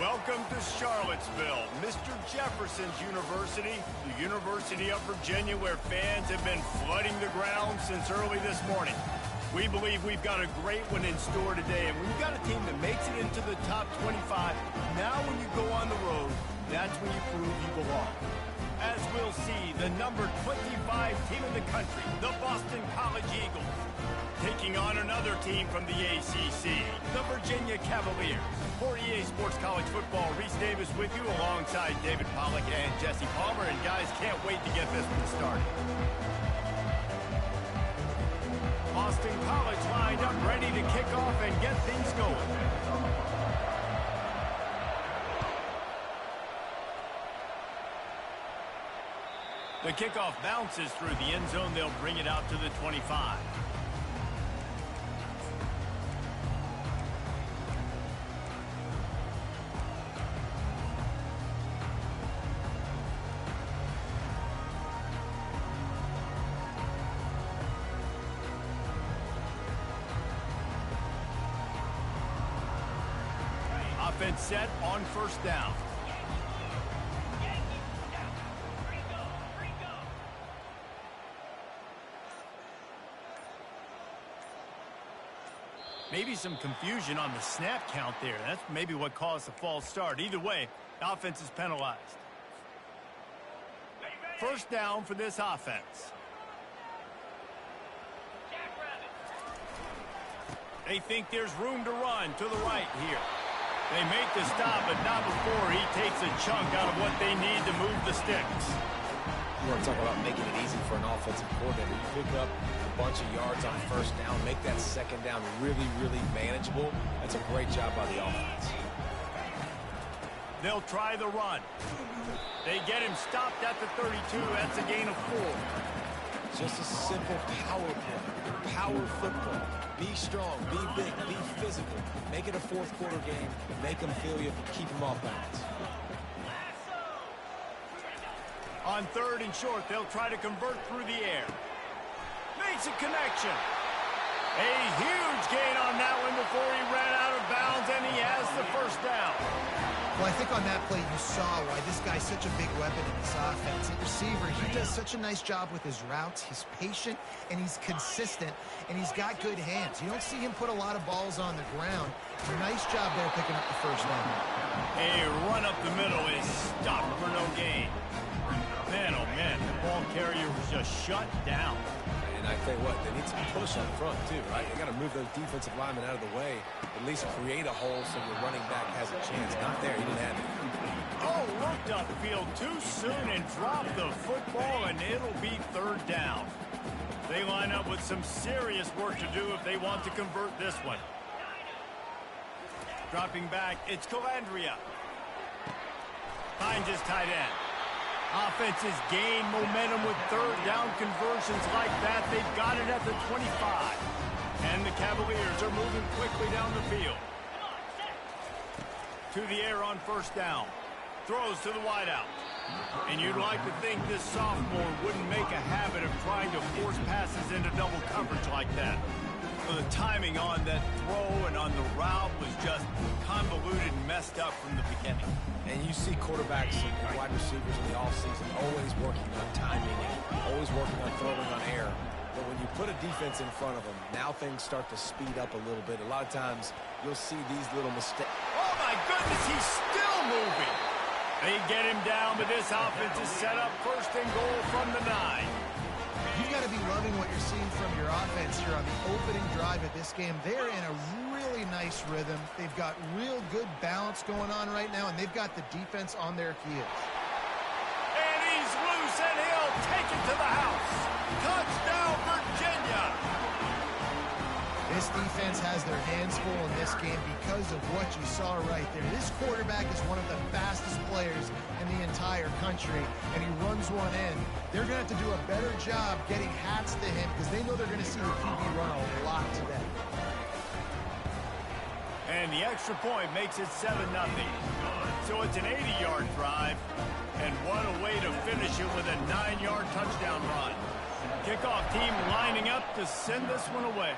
Welcome to Charlottesville, Mr. Jefferson's University, the University of Virginia, where fans have been flooding the ground since early this morning. We believe we've got a great one in store today, and when you've got a team that makes it into the top 25, now when you go on the road, that's when you prove you belong. As we'll see, the number 25 team in the country, the Boston College Eagles, taking on another team from the ACC, the Virginia Cavaliers. For EA Sports College Football, Reese Davis with you alongside David Pollack and Jesse Palmer. And guys, can't wait to get this one started. Boston College lined up, ready to kick off and get things going. The kickoff bounces through the end zone. They'll bring it out to the 25. Offense set on first down. Maybe some confusion on the snap count there. That's maybe what caused the false start. Either way, offense is penalized. First down for this offense. They think there's room to run to the right here. They make the stop, but not before he takes a chunk out of what they need to move the sticks. You want to talk about making it easy for an offensive coordinator. You pick up a bunch of yards on first down, make that second down really, really manageable. That's a great job by the offense. They'll try the run. They get him stopped at the 32. That's a gain of 4. Just a simple power play, power football. Be strong, be big, be physical. Make it a fourth quarter game. Make them feel you, keep them off balance. On third and short, they'll try to convert through the air. Makes a connection. A huge gain on that one before he ran out of bounds, and he has the first down. Well, I think on that play you saw why this guy's such a big weapon in this offense. At receiver, he does such a nice job with his routes. He's patient, and he's consistent, and he's got good hands. You don't see him put a lot of balls on the ground. Nice job there picking up the first down. A run up the middle is stopped for no gain. Man, oh man, the ball carrier was just shut down. And I tell you what, they need some push up front too, right? They got to move those defensive linemen out of the way, at least create a hole so your running back has a chance. Not there, he didn't have it. Oh, looked upfield too soon and dropped the football, and it'll be third down. They line up with some serious work to do if they want to convert this one. Dropping back, it's Calandria. Finds his tight end. Offenses gain momentum with third down conversions like that. They've got it at the 25. And the Cavaliers are moving quickly down the field. To the air on first down. Throws to the wideout. And you'd like to think this sophomore wouldn't make a habit of trying to force passes into double coverage like that. The timing on that throw and on the route was just convoluted and messed up from the beginning. And you see quarterbacks and wide receivers in the offseason always working on timing and always working on throwing on air. But when you put a defense in front of them, now things start to speed up a little bit. A lot of times you'll see these little mistakes. Oh my goodness, he's still moving. They get him down, but this offense is set up first and goal from the 9. You've got to be loving what you're seeing from your offense here on the opening drive of this game. They're in a really nice rhythm. They've got real good balance going on right now, and they've got the defense on their heels. And he's loose, and he'll take it to the house. Touchdown, Virginia! This defense has their hands full in this game because of what you saw right there. This quarterback is one of the fastest players in the entire country, and he runs one in. They're going to have to do a better job getting hats to him because they know they're going to see the QB run a lot today. And the extra point makes it 7-0. So it's an 80-yard drive, and what a way to finish it with a 9-yard touchdown run. Kickoff team lining up to send this one away.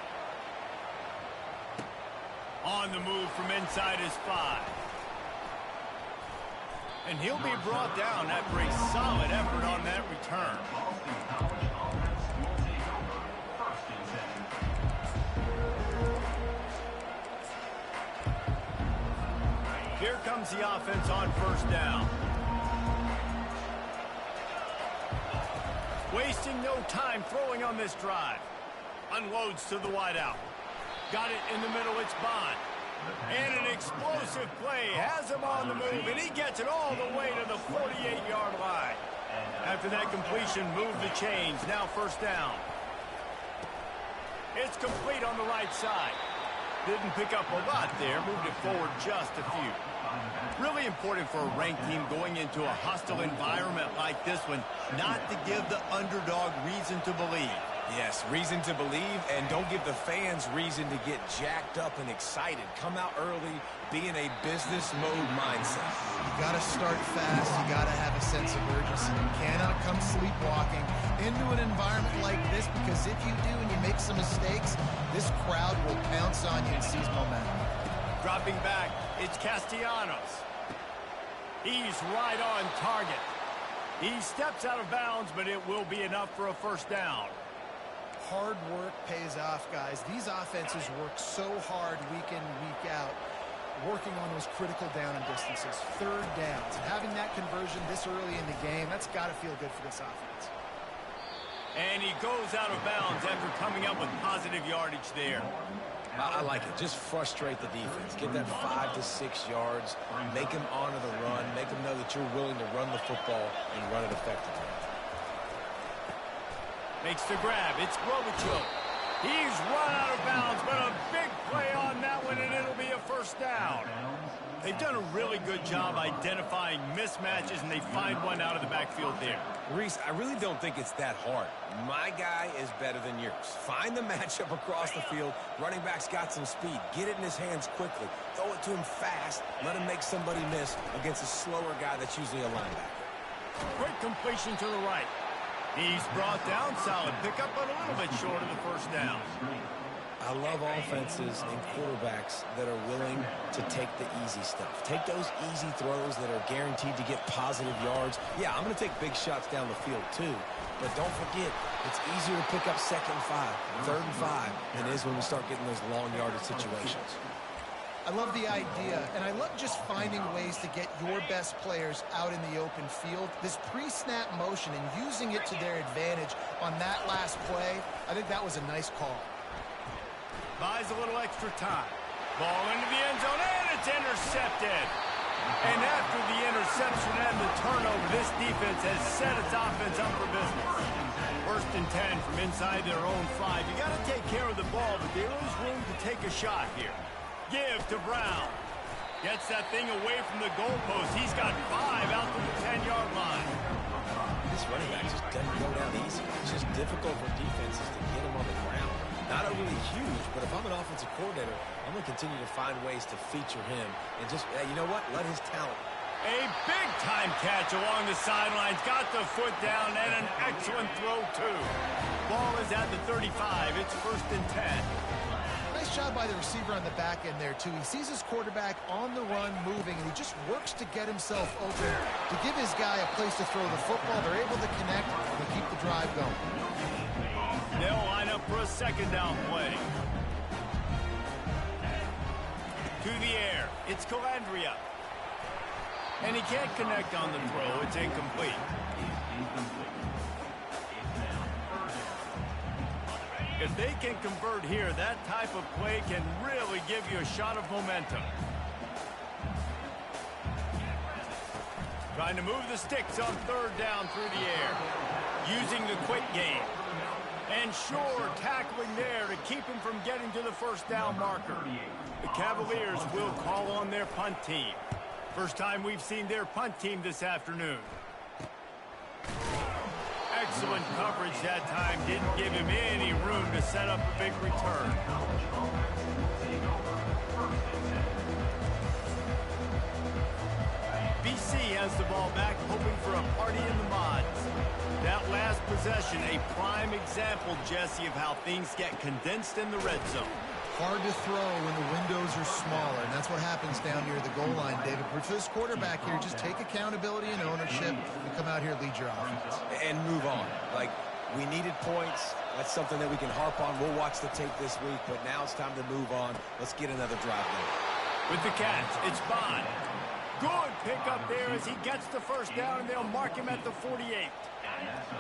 On the move from inside his 5. And he'll be brought down after a solid effort on that return. Here comes the offense on first down. Wasting no time throwing on this drive. Unloads to the wideout. Got it in the middle, it's Bond. And an explosive play has him on the move, and he gets it all the way to the 48-yard line. After that completion, move the chains. Now first down. It's complete on the right side. Didn't pick up a lot there, moved it forward just a few. Really important for a ranked team going into a hostile environment like this one, not to give the underdog reason to believe. Yes, reason to believe, and don't give the fans reason to get jacked up and excited. Come out early, be in a business mode mindset. You got to start fast. You got to have a sense of urgency. You cannot come sleepwalking into an environment like this, because if you do and you make some mistakes, this crowd will pounce on you and seize momentum. Dropping back, it's Castellanos. He's right on target. He steps out of bounds, but it will be enough for a first down. Hard work pays off, guys. These offenses work so hard week in, week out, working on those critical down and distances, third downs. And having that conversion this early in the game, that's got to feel good for this offense. And he goes out of bounds after coming up with positive yardage there. I like it. Just frustrate the defense. Get that 5 to 6 yards. Make them honor the run. Make them know that you're willing to run the football and run it effectively. Makes the grab. It's Globichuk. He's run out of bounds, but a big play on that one, and it'll be a first down. They've done a really good job identifying mismatches, and they find one out of the backfield there. Reese, I really don't think it's that hard. My guy is better than yours. Find the matchup across the field. Running back's got some speed. Get it in his hands quickly. Throw it to him fast. Let him make somebody miss against a slower guy that's usually a linebacker. Quick completion to the right. He's brought down, solid pickup, but a little bit short of the first down. I love offenses and quarterbacks that are willing to take the easy stuff. Take those easy throws that are guaranteed to get positive yards. Yeah, I'm going to take big shots down the field too, but don't forget, it's easier to pick up 2nd and 5, 3rd and 5 than it is when we start getting those long yardage situations. I love the idea, and I love just finding ways to get your best players out in the open field. This pre-snap motion and using it to their advantage on that last play, I think that was a nice call. Buys a little extra time. Ball into the end zone, and it's intercepted. And after the interception and the turnover, this defense has set its offense up for business. 1st and 10 from inside their own 5. You got to take care of the ball, but there is room to take a shot here. Give to Brown. Gets that thing away from the goalpost. He's got 5 out to the 10-yard line. This running back just doesn't go down easy. It's just difficult for defenses to get him on the ground. Not overly huge, but if I'm an offensive coordinator, I'm going to continue to find ways to feature him and just, you know what, let his talent. A big-time catch along the sidelines. Got the foot down and an excellent throw, too. Ball is at the 35. It's 1st and 10. Nice job by the receiver on the back end there, too. He sees his quarterback on the run moving, and he just works to get himself open to give his guy a place to throw the football. They're able to connect and keep the drive going. They'll line up for a 2nd down play. To the air. It's Calandria. And he can't connect on the throw. It's incomplete. If they can convert here, that type of play can really give you a shot of momentum. Trying to move the sticks on 3rd down through the air. Using the quick game. And Shore tackling there to keep him from getting to the 1st down marker. The Cavaliers will call on their punt team. First time we've seen their punt team this afternoon. Excellent coverage that time. Didn't give him any room to set up a big return. BC has the ball back, hoping for a party in the mods. That last possession, a prime example, Jesse, of how things get condensed in the red zone. Hard to throw when the windows are smaller, and that's what happens down near the goal line, David. But for this quarterback here, just take accountability and ownership and come out here and lead your offense. And move on. Like, we needed points. That's something that we can harp on. We'll watch the tape this week, but now it's time to move on. Let's get another drive going. With the catch, it's Bond. Good pickup there as he gets the first down, and they'll mark him at the 48.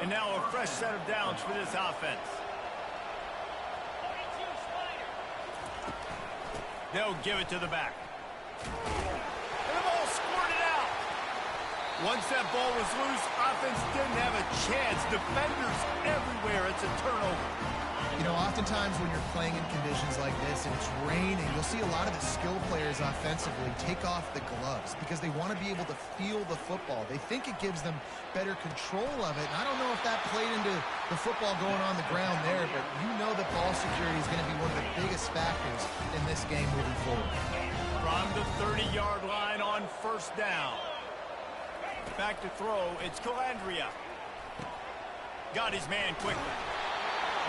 And now a fresh set of downs for this offense. They'll give it to the back. And the ball squirted out. Once that ball was loose, offense didn't have a chance. Defenders everywhere. It's a turnover. You know, oftentimes when you're playing in conditions like this and it's raining, you'll see a lot of the skill players offensively take off the gloves because they want to be able to feel the football. They think it gives them better control of it. And I don't know if that played into the football going on the ground there, but you know that ball security is going to be one of the biggest factors in this game moving forward. From the 30-yard line on first down. Back to throw, it's Calandria. Got his man quickly.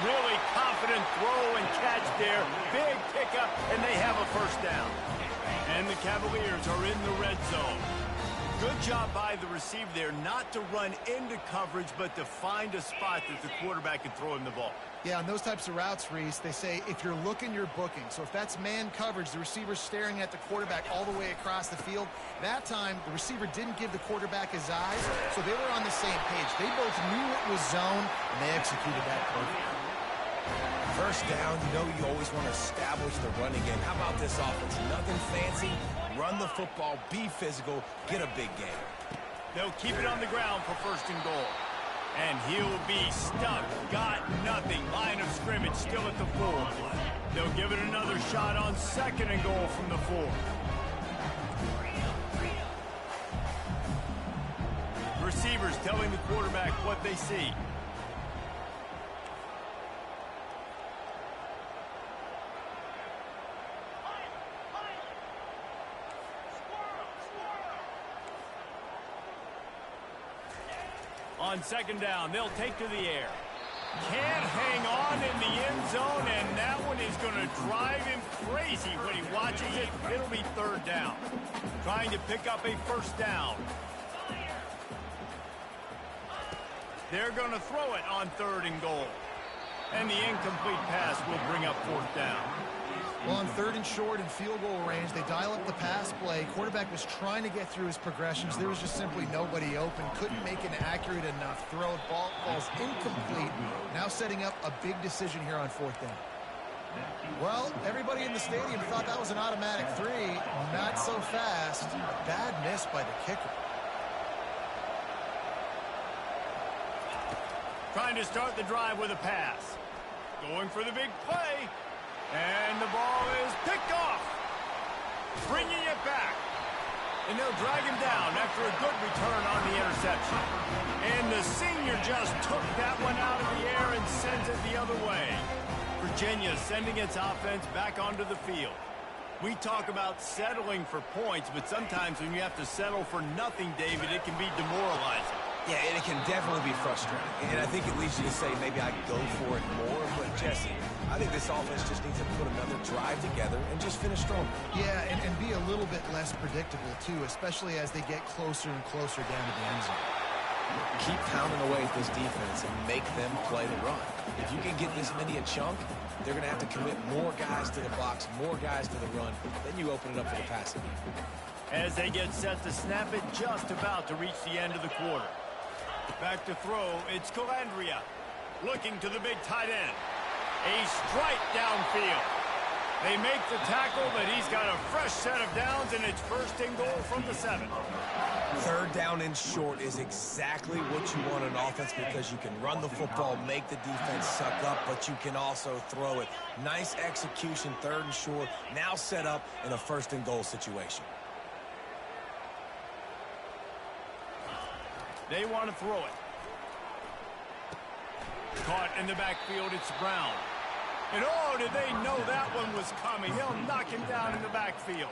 Really confident throw and catch there. Big pickup, and they have a first down. And the Cavaliers are in the red zone. Good job by the receiver there not to run into coverage, but to find a spot that the quarterback can throw him the ball. Yeah, on those types of routes, Reese, they say if you're looking, you're booking. So if that's man coverage, the receiver's staring at the quarterback all the way across the field. That time, the receiver didn't give the quarterback his eyes, so they were on the same page. They both knew it was zone, and they executed that perfectly. First down, you know you always want to establish the running game. How about this offense? Nothing fancy. Run the football, be physical, get a big game. They'll keep it on the ground for first and goal. And he'll be stuck. Got nothing. Line of scrimmage still at the 4. They'll give it another shot on second and goal from the 4. Receivers telling the quarterback what they see. On second down, they'll take to the air. Can't hang on in the end zone, and that one is going to drive him crazy when he watches it. It'll be third down. Trying to pick up a first down. They're going to throw it on third and goal. And the incomplete pass will bring up fourth down. Well, on third and short and field goal range, they dial up the pass play. Quarterback was trying to get through his progressions. There was just simply nobody open. Couldn't make an accurate enough throw. Ball falls incomplete. Now setting up a big decision here on fourth down. Well, everybody in the stadium thought that was an automatic 3. Not so fast. Bad miss by the kicker. Trying to start the drive with a pass. Going for the big play. And the ball is picked off. Bringing it back. And they'll drag him down after a good return on the interception. And the senior just took that one out of the air and sends it the other way. Virginia sending its offense back onto the field. We talk about settling for points, but sometimes when you have to settle for nothing, David, it can be demoralizing. Yeah, and it can definitely be frustrating. And I think it leads you to say maybe I go for it more. But, Jesse, I think this offense just needs to put another drive together and just finish strong. Yeah, and be a little bit less predictable, too, especially as they get closer and closer down to the end zone. Keep pounding away at this defense and make them play the run. If you can get this many a chunk, they're going to have to commit more guys to the box, more guys to the run. Then you open it up for the passing game. As they get set to snap it, just about to reach the end of the quarter. Back to throw, it's Calandria. Looking to the big tight end. A strike downfield. They make the tackle, but he's got a fresh set of downs, and it's first and goal from the 7. Third down and short is exactly what you want in offense because you can run the football, make the defense suck up, but you can also throw it. Nice execution, third and short, now set up in a first and goal situation. They want to throw it. Caught in the backfield, it's Brown. And oh, did they know that one was coming? They'll knock him down in the backfield.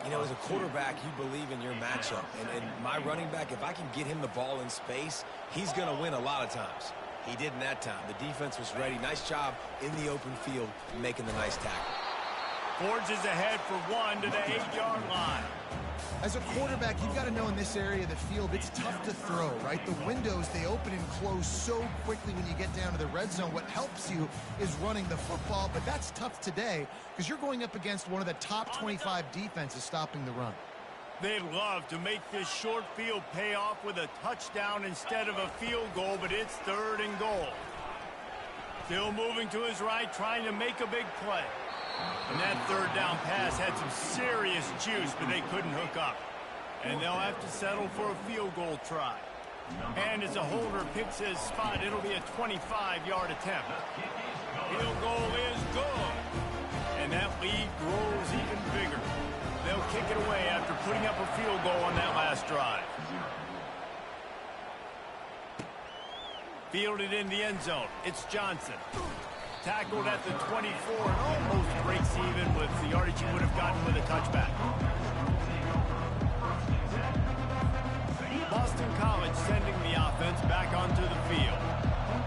You know, as a quarterback, you believe in your matchup. And my running back, if I can get him the ball in space, he's going to win a lot of times. He didn't that time. The defense was ready. Nice job in the open field making the nice tackle. Forges ahead for one to the 8-yard line. As a quarterback, you've got to know in this area of the field, it's tough to throw, right? The windows, they open and close so quickly when you get down to the red zone. What helps you is running the football, but that's tough today because you're going up against one of the top 25 defenses stopping the run. They'd love to make this short field pay off with a touchdown instead of a field goal, but it's 3rd and goal. Still moving to his right, trying to make a big play. And that 3rd down pass had some serious juice, but they couldn't hook up. And they'll have to settle for a field goal try. And as a holder picks his spot, it'll be a 25-yard attempt. Field goal is good. And that lead grows even bigger. They'll kick it away after putting up a field goal on that last drive. Fielded in the end zone. It's Johnson. Tackled at the 24 and almost breaks even with the yardage he would have gotten with a touchback. Boston College sending the offense back onto the field.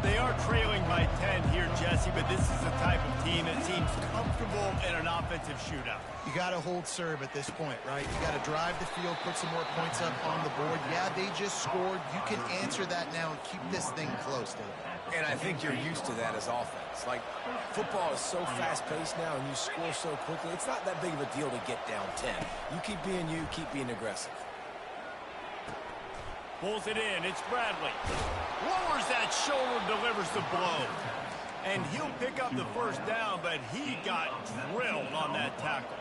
They are trailing by 10 here, Jesse, but this is the type of team that seems comfortable in an offensive shootout. You got to hold serve at this point, right? You got to drive the field, put some more points up on the board. Yeah, they just scored. You can answer that now and keep this thing close, David. And I think you're used to that as offense. Like, football is so fast-paced now, and you score so quickly. It's not that big of a deal to get down 10. You keep being aggressive. Pulls it in. It's Bradley. Lowers that shoulder, delivers the blow. And he'll pick up the 1st down, but he got drilled on that tackle.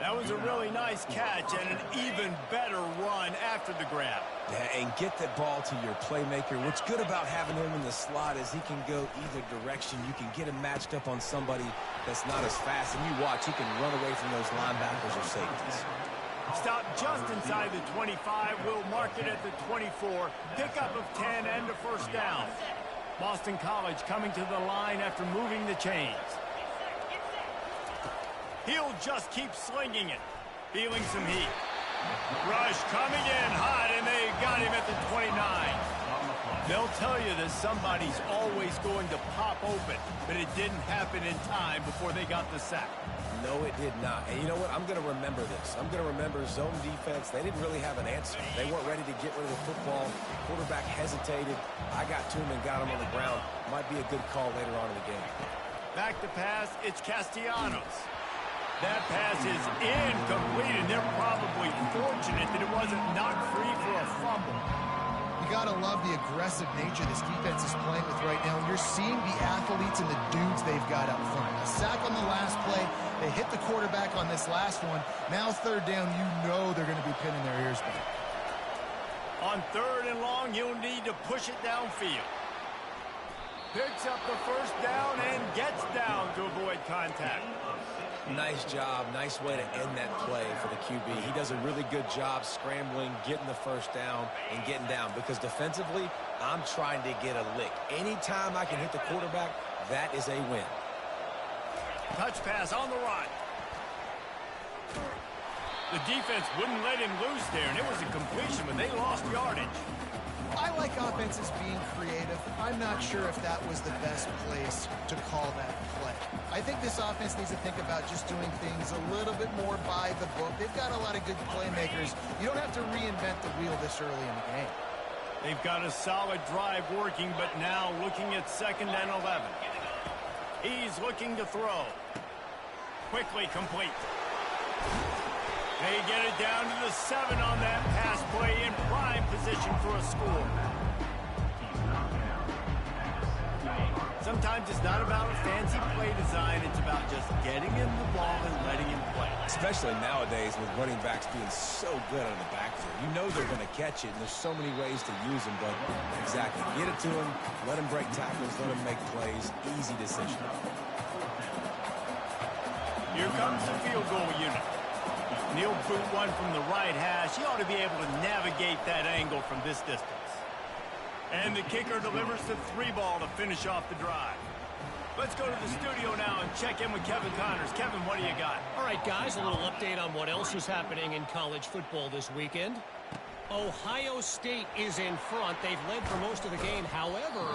That was a really nice catch and an even better run after the grab. Yeah, and get the ball to your playmaker. What's good about having him in the slot is he can go either direction. You can get him matched up on somebody that's not as fast, and you watch, he can run away from those linebackers or safeties. Stop just inside the 25. We'll mark it at the 24. Pickup of 10 and a 1st down. Boston College coming to the line after moving the chains. He'll just keep slinging it. Feeling some heat. Rush coming in hot, and they got him at the 29. They'll tell you that somebody's always going to pop open, but it didn't happen in time before they got the sack. No, it did not. And you know what? I'm going to remember this. I'm going to remember zone defense. They didn't really have an answer. They weren't ready to get rid of the football. Quarterback hesitated. I got to him and got him on the ground. Might be a good call later on in the game. Back to pass. It's Castellanos. That pass is incomplete, and they're probably fortunate that it wasn't knocked free for a fumble. You got to love the aggressive nature this defense is playing with right now. And you're seeing the athletes and the dudes they've got up front. A sack on the last play. They hit the quarterback on this last one. Now 3rd down, you know they're going to be pinning their ears back. On 3rd and long, you'll need to push it downfield. Picks up the 1st down and gets down to avoid contact. Nice job. Nice way to end that play for the QB. He does a really good job scrambling, getting the 1st down, and getting down. Because defensively, I'm trying to get a lick. Anytime I can hit the quarterback, that is a win. Touch pass on the run. The defense wouldn't let him loose there, and it was a completion, but they lost yardage. I like offenses being creative. I'm not sure if that was the best place to call that play. I think this offense needs to think about just doing things a little bit more by the book. They've got a lot of good playmakers. You don't have to reinvent the wheel this early in the game. They've got a solid drive working, but now looking at 2nd and 11. He's looking to throw. Quickly complete. They get it down to the 7 on that pass play in prime position for a score. Sometimes it's not about a fancy play design. It's about just getting him the ball and letting him play. Especially nowadays with running backs being so good out of the backfield. You know they're going to catch it, and there's so many ways to use them. But exactly, get it to him, let him break tackles, let him make plays. Easy decision. Here comes the field goal unit. He'll boot one from the right hash. He ought to be able to navigate that angle from this distance. And the kicker delivers the 3 ball to finish off the drive. Let's go to the studio now and check in with Kevin Connors. Kevin, what do you got? All right, guys, a little update on what else is happening in college football this weekend. Ohio State is in front. They've led for most of the game. However,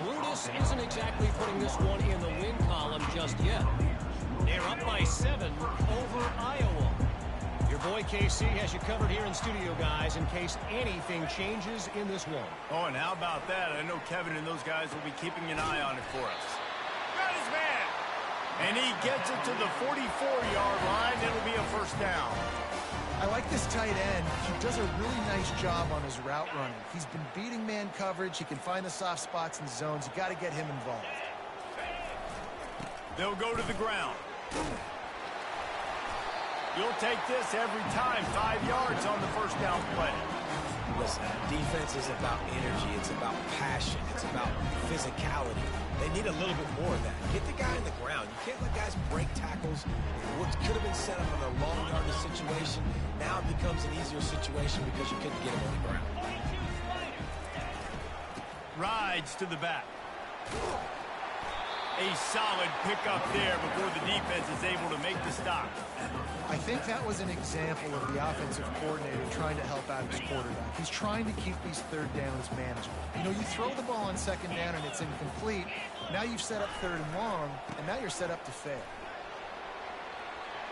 Brutus isn't exactly putting this one in the win column just yet. They're up by 7 over Iowa. Your boy KC has you covered here in studio, guys, in case anything changes in this one. Oh, and how about that? I know Kevin and those guys will be keeping an eye on it for us. Got his man! And he gets it to the 44-yard line. It'll be a first down. I like this tight end. He does a really nice job on his route running. He's been beating man coverage. He can find the soft spots and zones. You got to get him involved. They'll go to the ground. You'll take this every time. 5 yards on the first down play. Listen, defense is about energy. It's about passion. It's about physicality. They need a little bit more of that. Get the guy in the ground. You can't let guys break tackles. What could have been set up in a long yardage situation, now it becomes an easier situation because you couldn't get him on the ground. Rides to the back. A solid pickup there before the defense is able to make the stop. I think that was an example of the offensive coordinator trying to help out his quarterback. He's trying to keep these third downs manageable. You know, you throw the ball on second down and it's incomplete. Now you've set up third and long, and now you're set up to fail.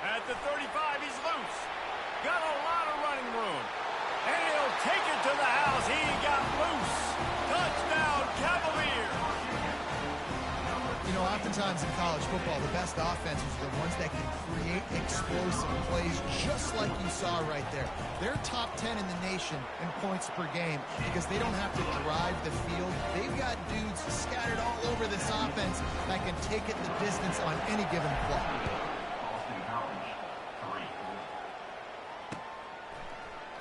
At the 35, he's loose. Got a lot of running room. And he'll take it to the house. He got loose. Touchdown, Cavaliers. You know, oftentimes in college football, the best offenses are the ones that can create explosive plays just like you saw right there. They're top 10 in the nation in points per game because they don't have to drive the field. They've got dudes scattered all over this offense that can take it the distance on any given play.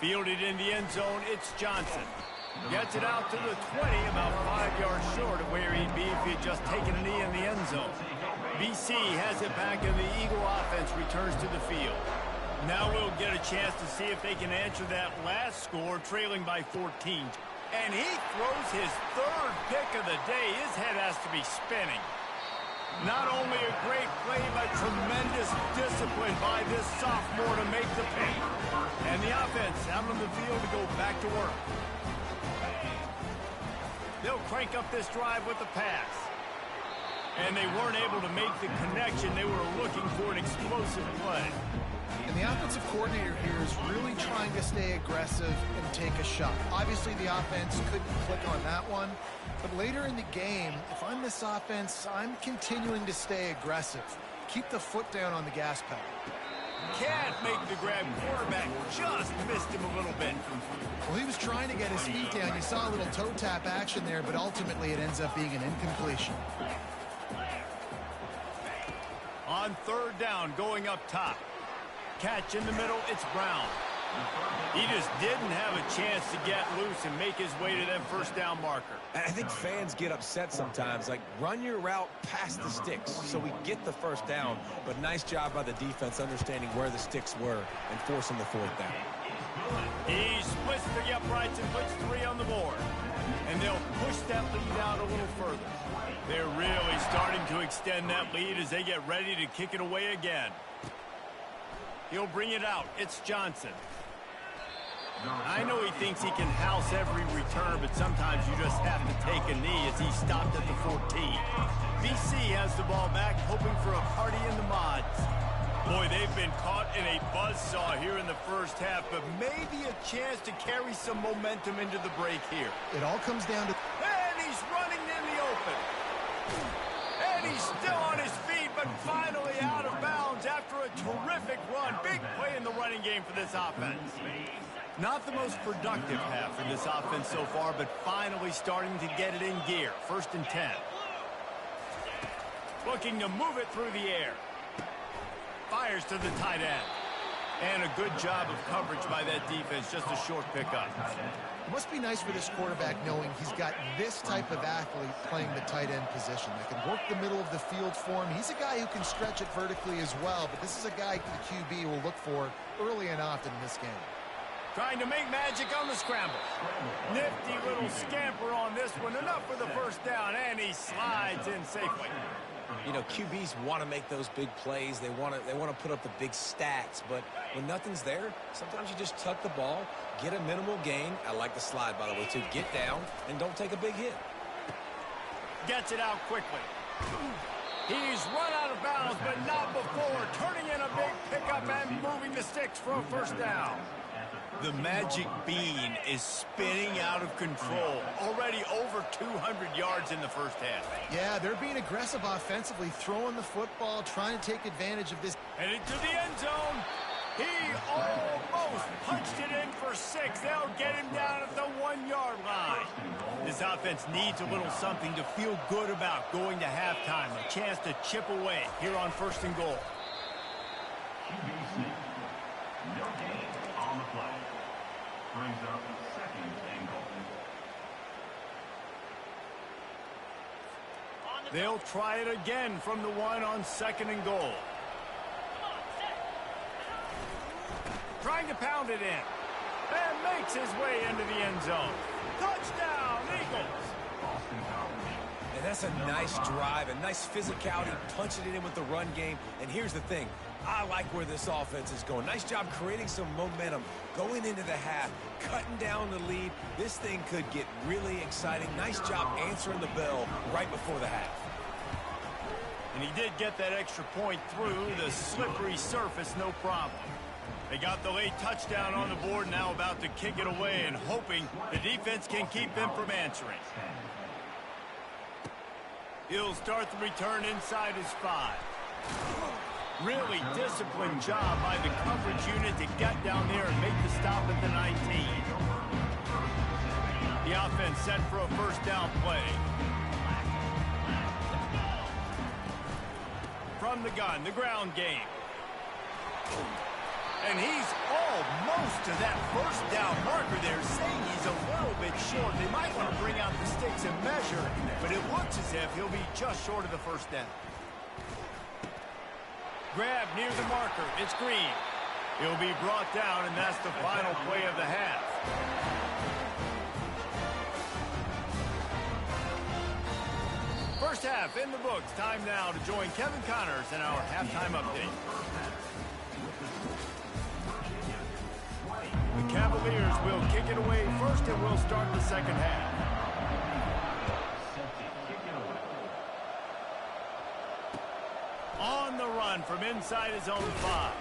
Fielded in the end zone, it's Johnson. Gets it out to the 20, about 5 yards short of where he'd be if he'd just taken a knee in the end zone. BC has it back, and the Eagle offense returns to the field. Now we'll get a chance to see if they can answer that last score, trailing by 14. And he throws his third pick of the day. His head has to be spinning. Not only a great play, but tremendous discipline by this sophomore to make the pick. And the offense out on the field to go back to work. They'll crank up this drive with the pass. And they weren't able to make the connection. They were looking for an explosive play. And the offensive coordinator here is really trying to stay aggressive and take a shot. Obviously, the offense couldn't click on that one. But later in the game, if I'm this offense, I'm continuing to stay aggressive. Keep the foot down on the gas pedal. Can't make the grab. Quarterback just missed him a little bit. Well, he was trying to get his feet down. You saw a little toe tap action there, but ultimately it ends up being an incompletion. On third down, going up top. Catch in the middle, it's Brown. He just didn't have a chance to get loose and make his way to that first down marker. I think fans get upset sometimes. Like, run your route past the sticks so we get the first down. But nice job by the defense understanding where the sticks were and forcing the fourth down. He splits the uprights and puts 3 on the board. And they'll push that lead out a little further. They're really starting to extend that lead as they get ready to kick it away again. He'll bring it out. It's Johnson. I know he thinks he can house every return, but sometimes you just have to take a knee as he stopped at the 14. BC has the ball back, hoping for a party in the mods. Boy, they've been caught in a buzzsaw here in the first half, but maybe a chance to carry some momentum into the break here. It all comes down to... And he's running in the open. And he's still on his feet, but finally out of bounds after a terrific run. Big play in the running game for this offense. Not the most productive half for this offense so far, but finally starting to get it in gear. 1st and 10. Looking to move it through the air. Fires to the tight end. And a good job of coverage by that defense. Just a short pickup. It must be nice for this quarterback knowing he's got this type of athlete playing the tight end position that can work the middle of the field for him. He's a guy who can stretch it vertically as well, but this is a guy the QB will look for early and often in this game. Trying to make magic on the scramble. Nifty little scamper on this one. Enough for the first down, and he slides in safely. You know, QBs want to make those big plays. They want to put up the big stats. But when nothing's there, sometimes you just tuck the ball, get a minimal gain. I like the slide, by the way, too. Get down and don't take a big hit. Gets it out quickly. He's run out of bounds, but not before. Turning in a big pickup and moving the sticks for a first down. The magic bean is spinning out of control. Already over 200 yards in the first half. Yeah, they're being aggressive offensively, throwing the football, trying to take advantage of this. Headed to the end zone. He almost punched it in for 6. They'll get him down at the 1-yard line. This offense needs a little something to feel good about going to halftime. A chance to chip away here on 1st and goal. No gain on the play. Brings up 2nd and goal. They'll try it again from the 1 on 2nd and goal. Trying to pound it in. And makes his way into the end zone. Touchdown, Eagles! And that's a nice drive, a nice physicality, punching it in with the run game. And here's the thing. I like where this offense is going. Nice job creating some momentum, going into the half, cutting down the lead. This thing could get really exciting. Nice job answering the bell right before the half. And he did get that extra point through the slippery surface, no problem. They got the late touchdown on the board, now about to kick it away and hoping the defense can keep them from answering. He'll start the return inside his 5. Really disciplined job by the coverage unit to get down there and make the stop at the 19. The offense set for a first down play. From the gun, the ground game. And he's almost to that first down marker there, saying he's a little bit short. They might want to bring out the sticks and measure, but it looks as if he'll be just short of the first down. Grab near the marker. It's Green. He'll be brought down, and that's the final play of the half. First half in the books. Time now to join Kevin Connors in our halftime update. The Cavaliers will kick it away first, and we'll start the second half. On the run from inside his own 5.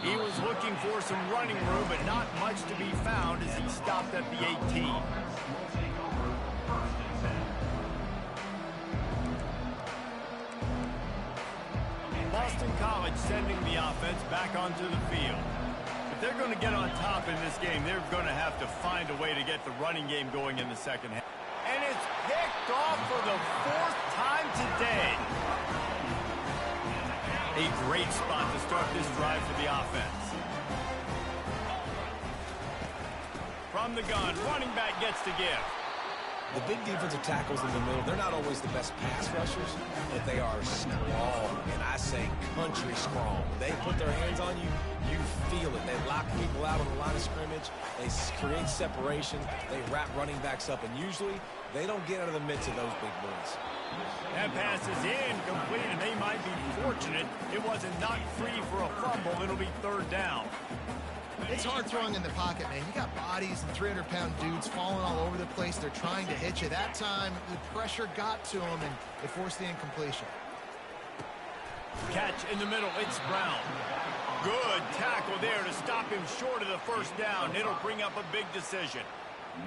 He was looking for some running room, but not much to be found as he stopped at the 18. Boston College sending the offense back onto the field. If they're going to get on top in this game, they're going to have to find a way to get the running game going in the second half. And it's picked off for the 4th time today. A great spot to start this drive for the offense. From the gun, running back gets to give. The big defensive tackles in the middle, they're not always the best pass rushers, but they are strong, and I say country strong. When they put their hands on you, you feel it. They lock people out on the line of scrimmage. They create separation. They wrap running backs up, and usually they don't get out of the midst of those big boys. That pass is incomplete, and they might be fortunate it wasn't knocked free for a fumble. It'll be 3rd down. It's hard throwing in the pocket, man. You got bodies and 300-pound dudes falling all over the place. They're trying to hit you. That time, the pressure got to them, and it forced the incompletion. Catch in the middle. It's Brown. Good tackle there to stop him short of the first down. It'll bring up a big decision.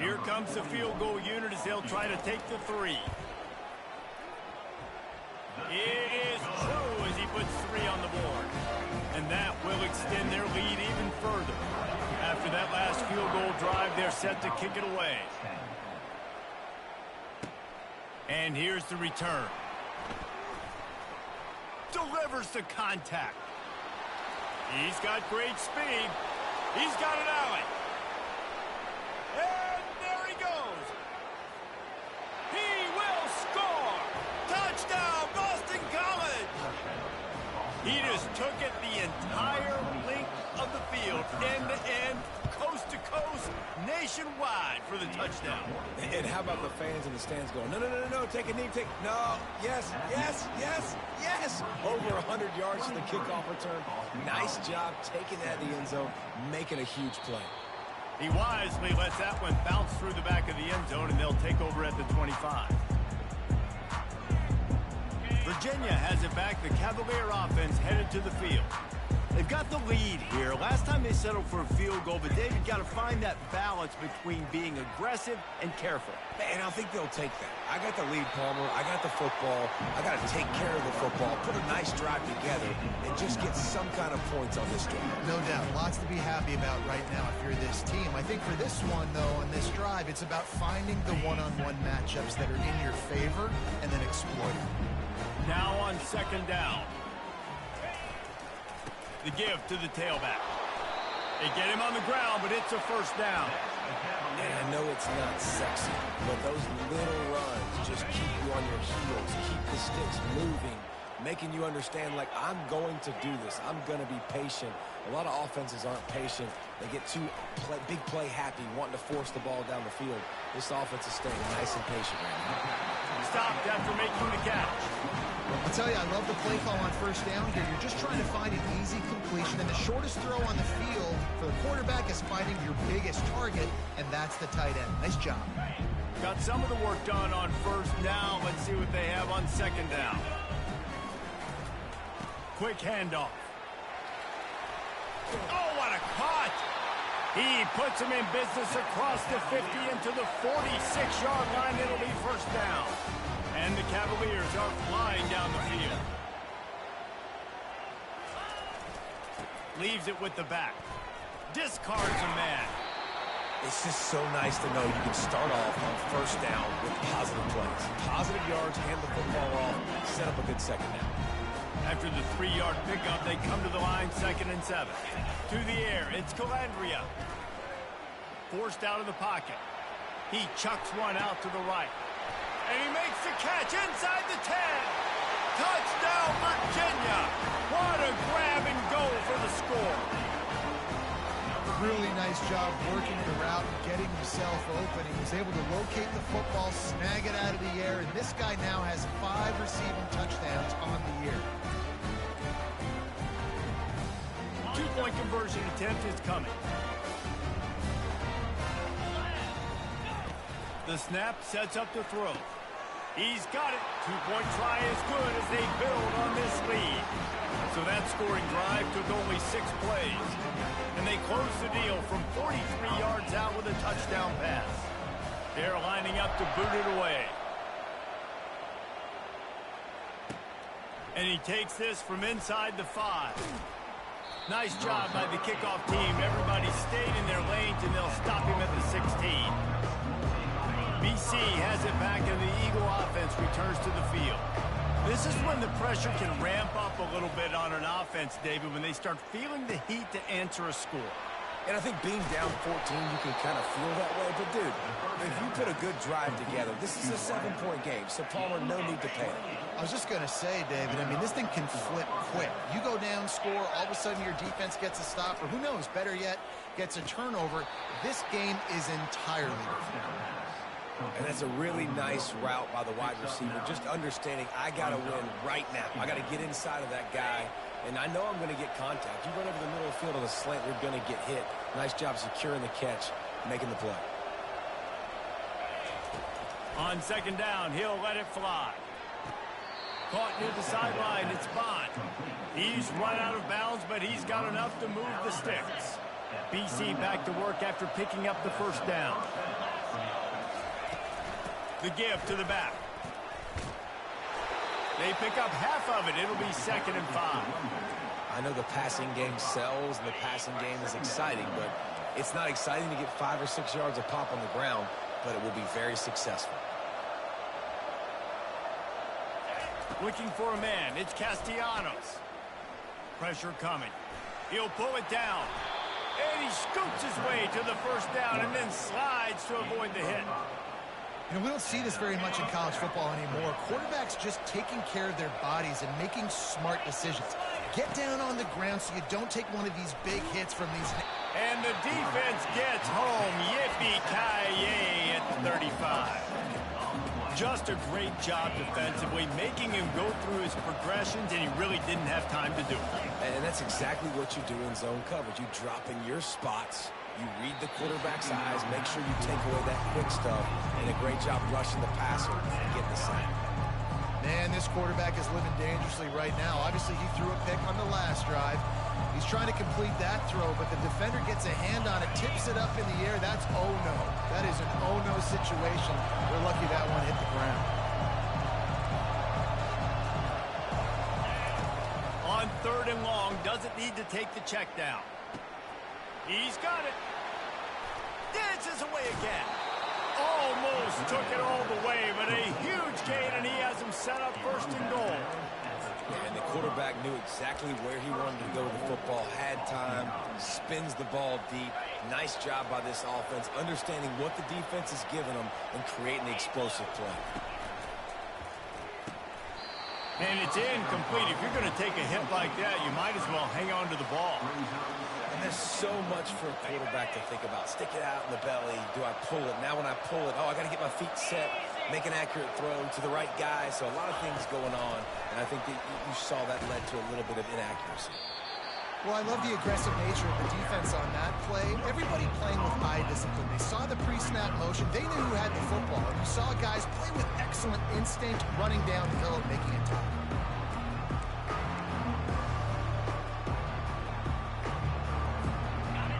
Here comes the field goal unit as they'll try to take the 3. It is true as he puts 3 on the board. And that will extend their lead even further. After that last field goal drive, they're set to kick it away. And here's the return. Delivers the contact. He's got great speed. He's got an alley. And there he goes. He will score. Touchdown, Boston College. He just took it the entire length of the field, end to end, coast to coast, nationwide for the touchdown. And how about the fans in the stands going, no, no, no, no, take a knee, no, yes, yes, yes, yes. Over 100 yards to the kickoff return. Nice job taking that in the end zone, making a huge play. He wisely lets that one bounce through the back of the end zone, and they'll take over at the 25. Virginia has it back. The Cavalier offense headed to the field. They've got the lead here. Last time they settled for a field goal, but David got to find that balance between being aggressive and careful. And I think they'll take that. I got the lead, Palmer. I got the football. I got to take care of the football, put a nice drive together, and just get some kind of points on this drive. No doubt. Lots to be happy about right now if you're this team. I think for this one, though, on this drive, it's about finding the one-on-one matchups that are in your favor and then exploiting. Now on second down. The give to the tailback. They get him on the ground, but it's a first down. And I know it's not sexy, but those little runs just keep you on your heels, keep the sticks moving, making you understand, like, I'm going to do this. I'm going to be patient. A lot of offenses aren't patient. They get too big play happy, wanting to force the ball down the field. This offense is staying nice and patient right now. Stopped after making the catch. I'll tell you, I love the play call on first down here. You're just trying to find an easy completion, and the shortest throw on the field for the quarterback is finding your biggest target, and that's the tight end. Nice job. Got some of the work done on first down. Let's see what they have on second down. Quick handoff. Oh, what a cut! He puts him in business across the 50 into the 46-yard line. It'll be first down. And the Cavaliers are flying down the field. Leaves it with the back. Discards a man. It's just so nice to know you can start off on first down with positive plays. Positive yards, hand the football off, set up a good second down. After the 3-yard pickup, they come to the line, 2nd and 7. To the air, it's Calandria. Forced out of the pocket. He chucks one out to the right. And he makes the catch inside the 10. Touchdown, Virginia. What a grab and go for the score. Really nice job working the route and getting himself open. He was able to locate the football, snag it out of the air, and this guy now has 5 receiving touchdowns on the year. 2-point conversion attempt is coming. The snap sets up the throw. He's got it. 2-point try is good as they build on this lead. So that scoring drive took only 6 plays. And they close the deal from 43 yards out with a touchdown pass. They're lining up to boot it away. And he takes this from inside the 5. Nice job by the kickoff team. Everybody stayed in their lanes, and they'll stop him at the 16. BC has it back, and the Eagle offense returns to the field. This is when the pressure can ramp up a little bit on an offense, David, when they start feeling the heat to answer a score. And I think being down 14, you can kind of feel that way. But, dude, if you put a good drive together, this is a 7-point game, so Palmer, no need to panic. I was just going to say, David, I mean, this thing can flip quick. You go down, score, all of a sudden your defense gets a stop, or who knows, better yet, gets a turnover. This game is entirely different. And that's a really nice route by the wide receiver, just understanding I got to win right now. I got to get inside of that guy, and I know I'm going to get contact. You run over the middle of the field on the slant, you're going to get hit. Nice job securing the catch, making the play. On second down, he'll let it fly. Caught near the sideline, it's Bond. He's run out of bounds, but he's got enough to move the sticks. BC back to work after picking up the first down. The give to the back. They pick up half of it. It'll be 2nd and 5. I know the passing game sells and the passing game is exciting, but it's not exciting to get 5 or 6 yards of pop on the ground, but it will be very successful. Looking for a man. It's Castellanos. Pressure coming. He'll pull it down. And he scoots his way to the first down and then slides to avoid the hit. You know, we don't see this very much in college football anymore. Quarterbacks just taking care of their bodies and making smart decisions. Get down on the ground so you don't take one of these big hits from these. And the defense gets home. Yippee-ki-yay at the 35. Just a great job defensively, making him go through his progressions, and he really didn't have time to do it. And that's exactly what you do in zone coverage. You drop in your spots. You read the quarterback's eyes, make sure you take away that quick stuff, and a great job rushing the passer and getting the sack. And this quarterback is living dangerously right now. Obviously, he threw a pick on the last drive. He's trying to complete that throw, but the defender gets a hand on it, tips it up in the air. That's oh-no. That is an oh-no situation. We're lucky that one hit the ground. On 3rd and long, doesn't need to take the check down. He's got it. Dances away again. Almost took it all the way, but a huge gain, and he has him set up 1st and goal. And the quarterback knew exactly where he wanted to go with the football, had time, spins the ball deep. Nice job by this offense, understanding what the defense is giving them and creating the explosive play. And it's incomplete. If you're going to take a hit like that, you might as well hang on to the ball. And there's so much for a quarterback to think about. Stick it out in the belly. Do I pull it? Now when I pull it, I got to get my feet set, make an accurate throw to the right guy. So a lot of things going on, and I think that you saw that led to a little bit of inaccuracy. Well, I love the aggressive nature of the defense on that play. Everybody playing with eye discipline. They saw the pre-snap motion. They knew who had the football. And you saw guys play with excellent instinct, running down the hill and making a tackle.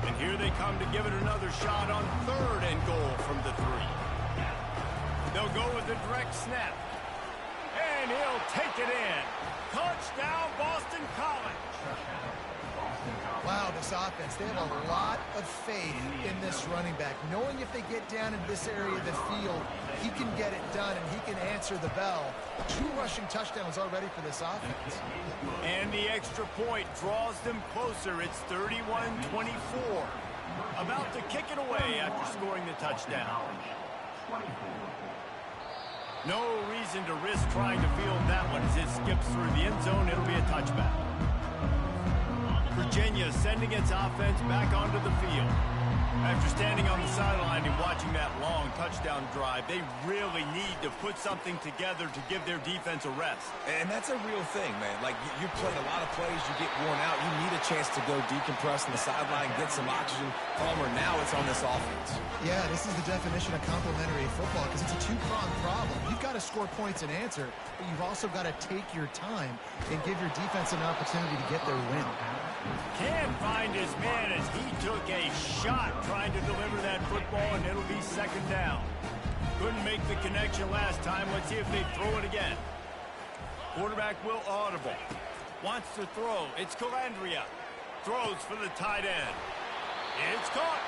And here they come to give it another shot on 3rd and goal from the 3. They'll go with the direct snap. And he'll take it in. Touchdown, Boston College. Wow, this offense, they have a lot of faith in this running back. Knowing if they get down in this area of the field, he can get it done and he can answer the bell. 2 rushing touchdowns already for this offense. And the extra point draws them closer. It's 31-24. About to kick it away after scoring the touchdown. No reason to risk trying to field that one as it skips through the end zone. It'll be a touchback. Virginia sending its offense back onto the field. After standing on the sideline and watching that long touchdown drive, they really need to put something together to give their defense a rest. And that's a real thing, man. Like, you play a lot of plays, you get worn out, you need a chance to go decompress on the sideline, get some oxygen. Palmer, now it's on this offense. Yeah, this is the definition of complementary football because it's a 2-pronged problem. You've got to score points and answer, but you've also got to take your time and give your defense an opportunity to get their win. Can't find his man as he took a shot trying to deliver that football, and it'll be 2nd down. Couldn't make the connection last time. Let's see if they throw it again. Quarterback will audible. Wants to throw. It's Calandria. Throws for the tight end. It's caught.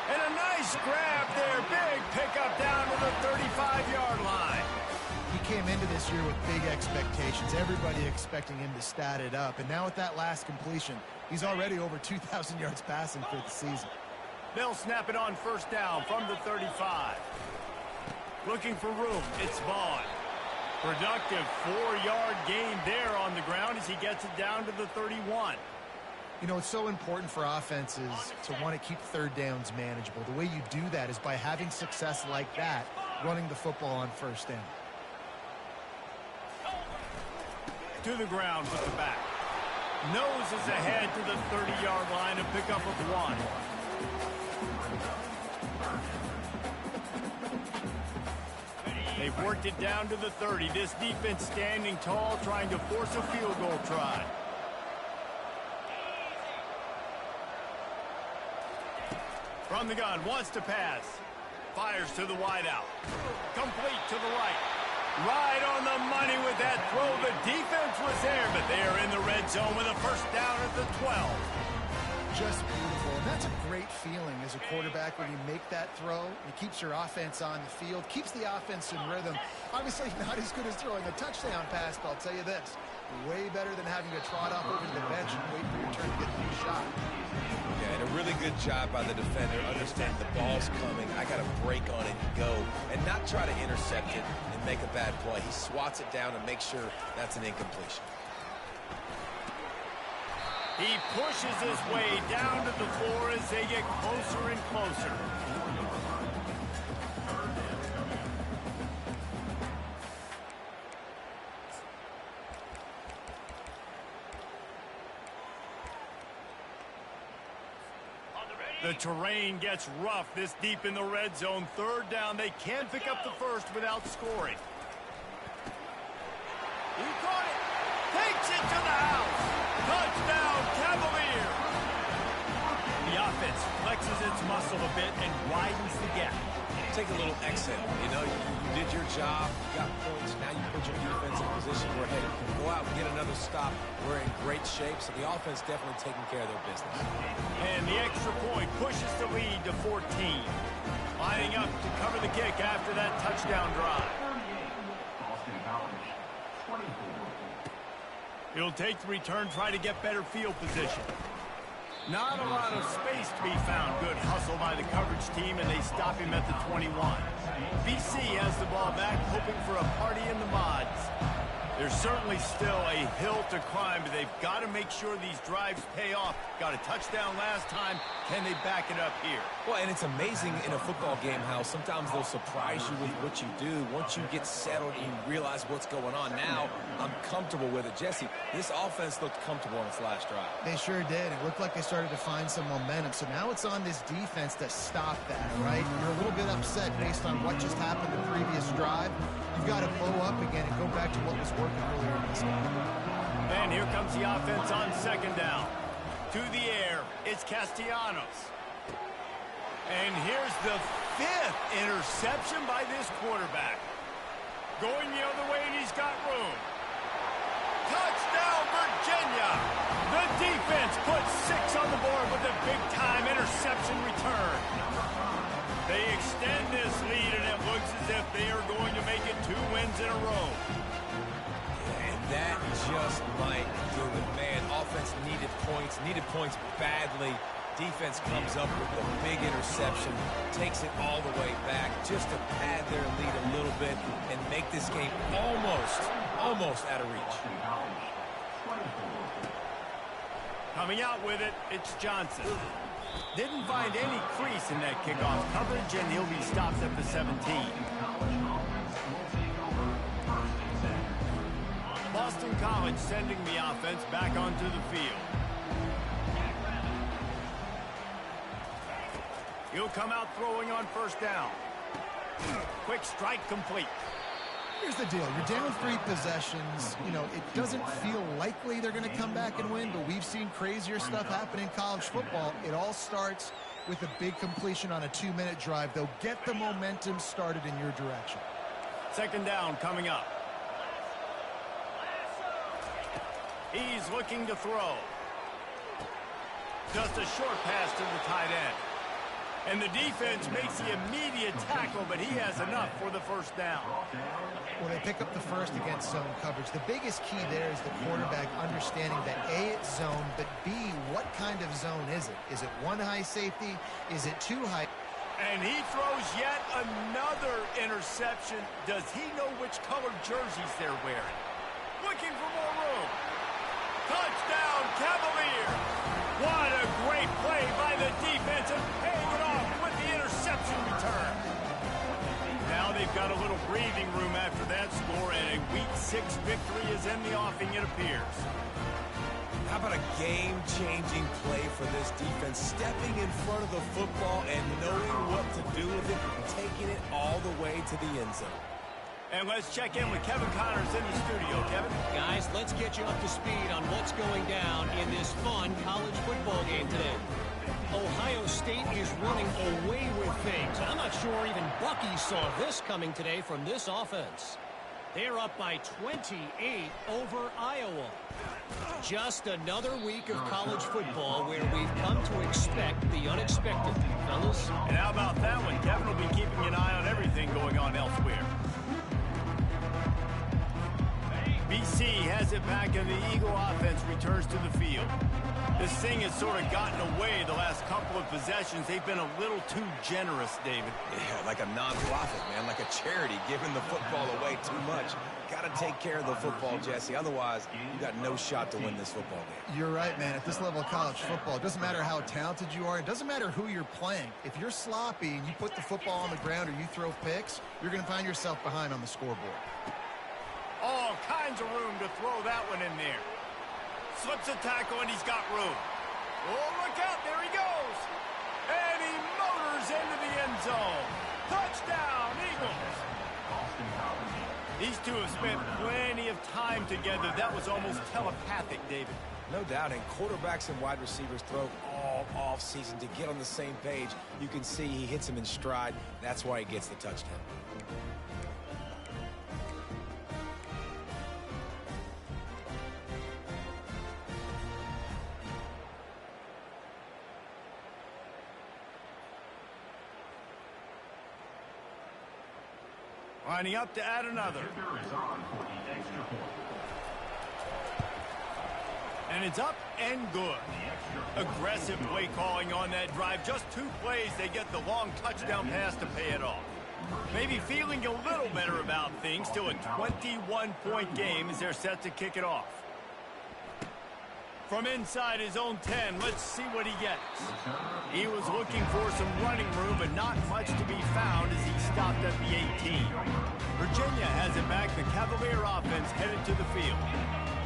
And a nice grab there. Big pickup down to the 35-yard line. He came into this year with big expectations. Everybody expecting him to stat it up. And now with that last completion, he's already over 2,000 yards passing for the season. They'll snap it on 1st down from the 35. Looking for room. It's Vaughn. Productive 4-yard gain there on the ground as he gets it down to the 31. You know, it's so important for offenses to want to keep 3rd downs manageable. The way you do that is by having success like that, running the football on 1st down. To the ground with the back. Noses ahead to the 30-yard line, a pickup of 1. They've worked it down to the 30. This defense standing tall, trying to force a field goal try. From the gun, wants to pass. Fires to the wideout. Complete to the right. Right on the money with that throw. The defense was there, but they are in the red zone with a 1st down at the 12. Just beautiful. And that's a great feeling as a quarterback when you make that throw. It keeps your offense on the field, keeps the offense in rhythm. Obviously not as good as throwing a touchdown pass, but I'll tell you this. Way better than having to trot off over to the bench and wait for your turn to get a new shot. Yeah, and a really good job by the defender. Understand the ball's coming. I got to break on it and go, and not try to intercept it and make a bad play. He swats it down and makes sure that's an incompletion. He pushes his way down to the floor as they get closer and closer. The terrain gets rough this deep in the red zone. 3rd down. They can pick up the 1st without scoring. He caught it. Takes it to the house. Touchdown, Cavalier. The offense flexes its muscle a bit and widens the gap. Take a little exhale. You know, you did your job, you got points, now you put your defense in a position where, hey, you can go out and get another stop. We're in great shape, so the offense definitely taking care of their business. And the extra point pushes the lead to 14. Lining up to cover the kick after that touchdown drive. Boston College, 24. He'll take the return, try to get better field position. Not a lot of space to be found. Good hustle by the coverage team, and they stop him at the 21. BC has the ball back, hoping for a party in the mods. There's certainly still a hill to climb, but they've got to make sure these drives pay off. Got a touchdown last time. Can they back it up here? Well, and it's amazing in a football game how sometimes they'll surprise you with what you do. Once you get settled and you realize what's going on, now I'm comfortable with it. Jesse, this offense looked comfortable on its last drive. They sure did. It looked like they started to find some momentum. So now it's on this defense to stop that, right? You're a little bit upset based on what just happened the previous drive. You've got to blow up again and go back to what was working earlier in this game. And here comes the offense on second down. To the air, it's Castellanos. And here's the 5th interception by this quarterback. Going the other way, and he's got room. Touchdown, Virginia! The defense puts 6 on the board with a big-time interception return. They extend this lead, and it looks as if they are going to make it 2 wins in a row. And that just might do it, man. Offense needed points badly. Defense comes up with the big interception, takes it all the way back just to pad their lead a little bit and make this game almost out of reach. Coming out with it, it's Johnson. Didn't find any crease in that kickoff coverage, and he'll be stopped at the 17. Boston College sending the offense back onto the field. He'll come out throwing on first down. Quick strike complete. Here's the deal. You're down 3 possessions. You know, it doesn't feel likely they're going to come back and win, but we've seen crazier stuff happen in college football. It all starts with a big completion on a 2-minute drive. They'll get the momentum started in your direction. Second down coming up. He's looking to throw. Just a short pass to the tight end. And the defense makes the immediate tackle, but he has enough for the first down. Well, they pick up the first against zone coverage. The biggest key there is the quarterback understanding that A, it's zone, but B, what kind of zone is it? Is it 1 high safety? Is it 2 high? And he throws yet another interception. Does he know which colored jerseys they're wearing? Looking for more room. Touchdown, Cavalier. What a great play by the defense and paying it off with the interception return. Now they've got a little breathing room after that score, and a Week 6 victory is in the offing, it appears. How about a game-changing play for this defense, stepping in front of the football and knowing what to do with it, taking it all the way to the end zone. And let's check in with Kevin Connors in the studio. Kevin? Guys, let's get you up to speed on what's going down in this fun college football game today. Ohio State is running away with things. I'm not sure even Bucky saw this coming today from this offense. They're up by 28 over Iowa. Just another week of college football where we've come to expect the unexpected, fellas. And how about that one? Kevin will be keeping an eye on everything going on elsewhere. BC has it back, and the Eagle offense returns to the field. This thing has sort of gotten away the last couple of possessions. They've been a little too generous, David. Yeah, like a non-profit, man, like a charity, giving the football away too much. Got to take care of the football, Jesse. Otherwise, you got no shot to win this football game. You're right, man. At this level of college football, it doesn't matter how talented you are. It doesn't matter who you're playing. If you're sloppy and you put the football on the ground or you throw picks, you're going to find yourself behind on the scoreboard. All kinds of room to throw that one in there. Slips a tackle, and he's got room. Oh, look out. There he goes. And he motors into the end zone. Touchdown, Eagles. These two have spent plenty of time together. That was almost telepathic, David. No doubt, and quarterbacks and wide receivers throw all off-season to get on the same page. You can see he hits him in stride. That's why he gets the touchdown. Lining up to add another. And it's up and good. Aggressive play calling on that drive. Just 2 plays, they get the long touchdown pass to pay it off. Maybe feeling a little better about things. Still a 21-point game as they're set to kick it off. From inside his own 10, let's see what he gets. He was looking for some running room, but not much to be found as he stopped at the 18. Virginia has it back. The Cavalier offense headed to the field.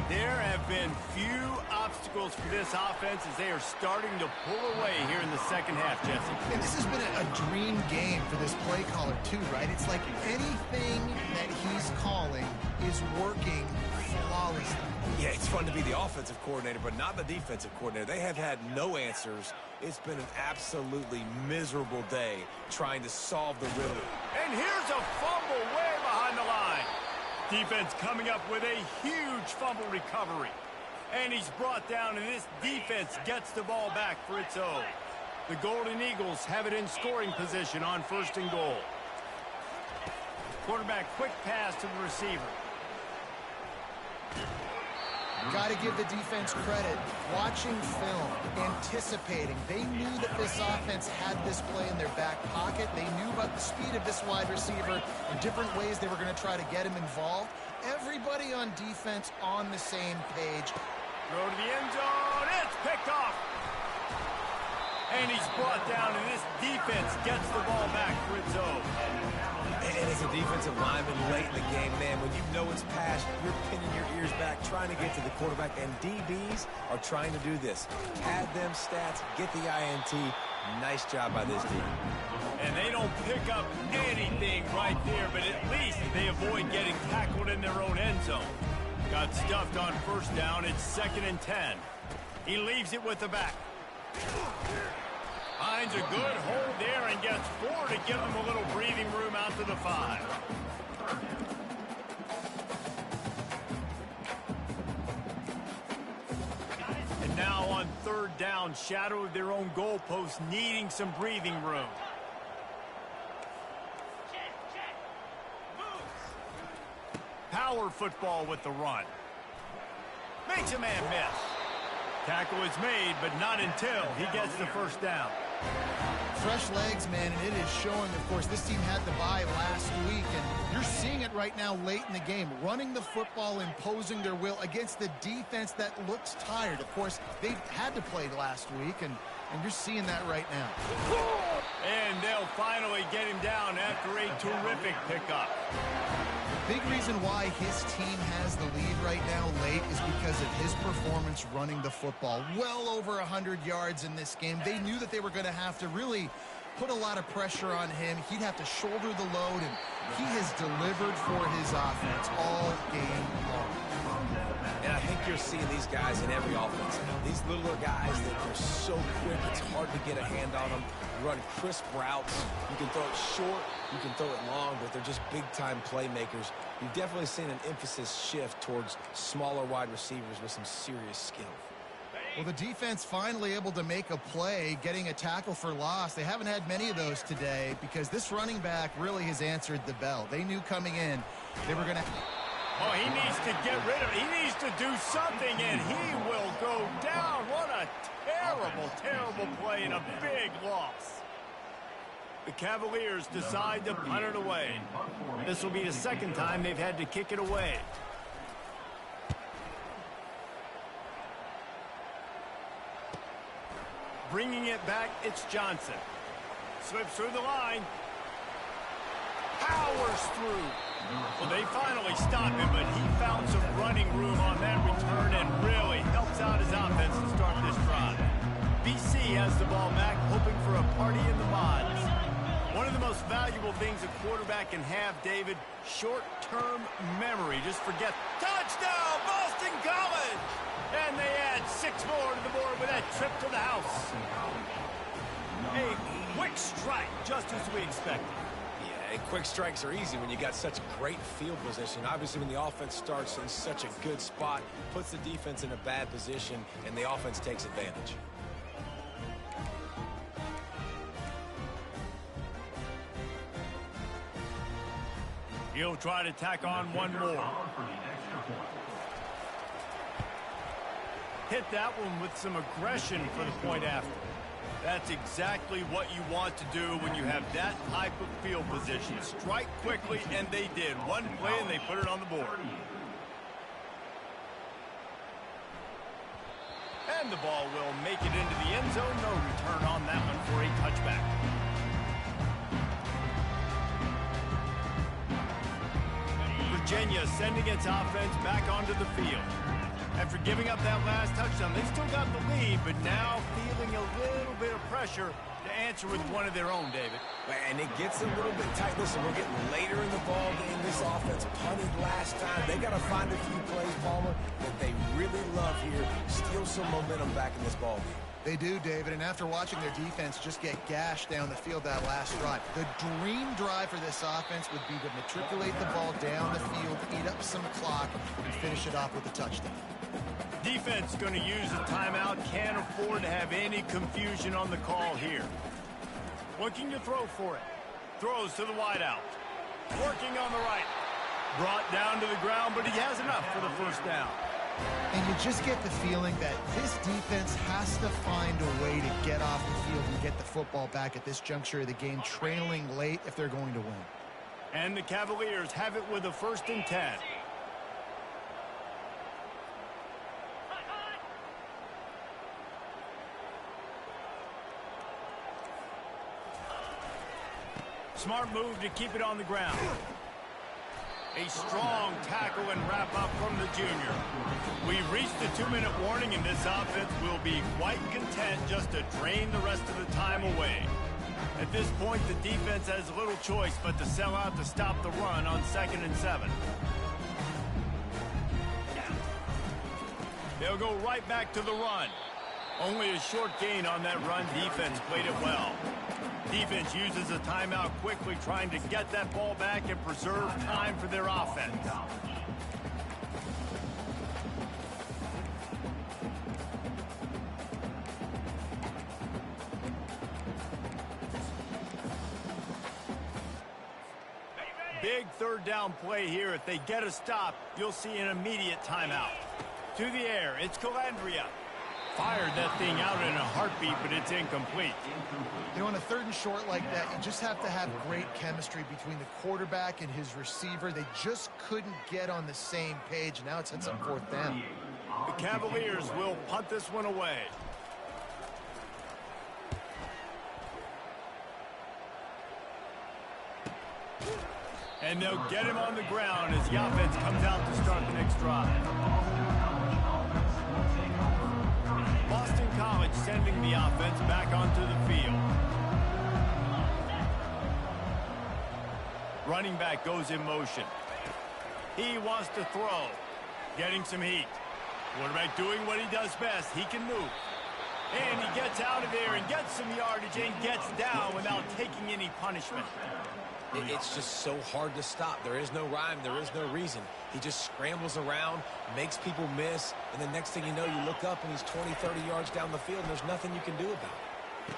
There have been few obstacles for this offense as they are starting to pull away here in the second half, Jesse. And this has been a dream game for this play caller, too, right? It's like anything that he's calling is working flawlessly. Yeah, it's fun to be the offensive coordinator, but not the defensive coordinator. They have had no answers. It's been an absolutely miserable day trying to solve the riddle. And here's a fumble way behind the line. Defense coming up with a huge fumble recovery. And he's brought down, and this defense gets the ball back for its own. The Golden Eagles have it in scoring position on 1st and goal. Quarterback quick pass to the receiver. Got to give the defense credit. Watching film, anticipating. They knew that this offense had this play in their back pocket. They knew about the speed of this wide receiver and different ways they were going to try to get him involved. Everybody on defense on the same page. Throw to the end zone. It's picked off. And he's brought down, and this defense gets the ball back for its own. And as a defensive lineman late in the game, man, when you know it's past, you're pinning your ears back, trying to get to the quarterback, and DBs are trying to do this. Pad them stats, get the INT. Nice job by this team. And they don't pick up anything right there, but at least they avoid getting tackled in their own end zone. Got stuffed on 1st down. It's 2nd and 10. He leaves it with the back. Finds a good hold there and gets 4 to give him a little breathing room out to the 5. And now on 3rd down, shadow of their own goalpost, needing some breathing room. Power football with the run. Makes a man miss. Tackle is made, but not until he gets the 1st down. Fresh legs, man, and it is showing. Of course, this team had the bye last week, and you're seeing it right now late in the game. Running the football, imposing their will against the defense that looks tired. Of course, they had to play last week, and you're seeing that right now. And they'll finally get him down after a terrific pickup. Big reason why his team has the lead right now late is because of his performance running the football. Well over 100 yards in this game. They knew that they were going to have to really put a lot of pressure on him. He'd have to shoulder the load, and he has delivered for his offense all game long. And I think you're seeing these guys in every offense now. These littler guys that are so quick, it's hard to get a hand on them. Run crisp routes. You can throw it short, you can throw it long, but they're just big-time playmakers. You've definitely seen an emphasis shift towards smaller wide receivers with some serious skill. Well, the defense finally able to make a play, getting a tackle for loss. They haven't had many of those today because this running back really has answered the bell. They knew coming in they were going to... Oh, he needs to get rid of it. He needs to do something, and he will go down. What a terrible, terrible play and a big loss. The Cavaliers decide to punt it away. This will be the 2nd time they've had to kick it away. Bringing it back, it's Johnson. Slips through the line. Powers through. Well, they finally stopped him, but he found some running room on that return and really helps out his offense to start this drive. BC has the ball back, hoping for a party in the mods. One of the most valuable valuable things a quarterback can have, David. Short-term memory. Just forget. Touchdown, Boston College! And they add 6 more to the board with that trip to the house. A quick strike, just as we expected. Yeah, quick strikes are easy when you got such great field position. Obviously, when the offense starts in such a good spot, puts the defense in a bad position, and the offense takes advantage. He'll try to tack on one more. Hit that one with some aggression for the point after. That's exactly what you want to do when you have that type of field position. Strike quickly, and they did. One play, and they put it on the board. And the ball will make it into the end zone. No return on that one for a touchback. Virginia sending its offense back onto the field. After giving up that last touchdown, they still got the lead, but now feeling a little bit of pressure to answer with one of their own, David. And it gets a little bit tight. Listen, we're getting later in the ball game. This offense punted last time. They got to find a few plays, Palmer, that they really love here. Steal some momentum back in this ball game. They do, David, and after watching their defense just get gashed down the field that last drive, the dream drive for this offense would be to matriculate the ball down the field, eat up some clock, and finish it off with a touchdown. Defense going to use a timeout. Can't afford to have any confusion on the call here. Looking to throw for it. Throws to the wideout. Working on the right. Brought down to the ground, but he has enough for the first down. And you just get the feeling that this defense has to find a way to get off the field and get the football back at this juncture of the game, trailing late if they're going to win. And the Cavaliers have it with a 1st and 10. Smart move to keep it on the ground. A strong tackle and wrap-up from the junior. We've reached the 2-minute warning, and this offense will be quite content just to drain the rest of the time away. At this point, the defense has little choice but to sell out to stop the run on 2nd and 7. They'll go right back to the run. Only a short gain on that run. Defense played it well. Defense uses a timeout quickly, trying to get that ball back and preserve time for their offense. Big 3rd down play here. If they get a stop, you'll see an immediate timeout. To the air, it's Calandria. Fired that thing out in a heartbeat, but it's incomplete. You know, on a 3rd and short like that, you just have to have great chemistry between the quarterback and his receiver. They just couldn't get on the same page. Now it's on 4th down. The Cavaliers will punt this one away. And they'll get him on the ground as the offense comes out to start the next drive. Boston College sending the offense back onto the field. Running back goes in motion. He wants to throw. Getting some heat. Quarterback doing what he does best. He can move. And he gets out of there and gets some yardage and gets down without taking any punishment. It's just so hard to stop. There is no rhyme. There is no reason. He just scrambles around, makes people miss, and the next thing you know, you look up and he's 20, 30 yards down the field, and there's nothing you can do about it.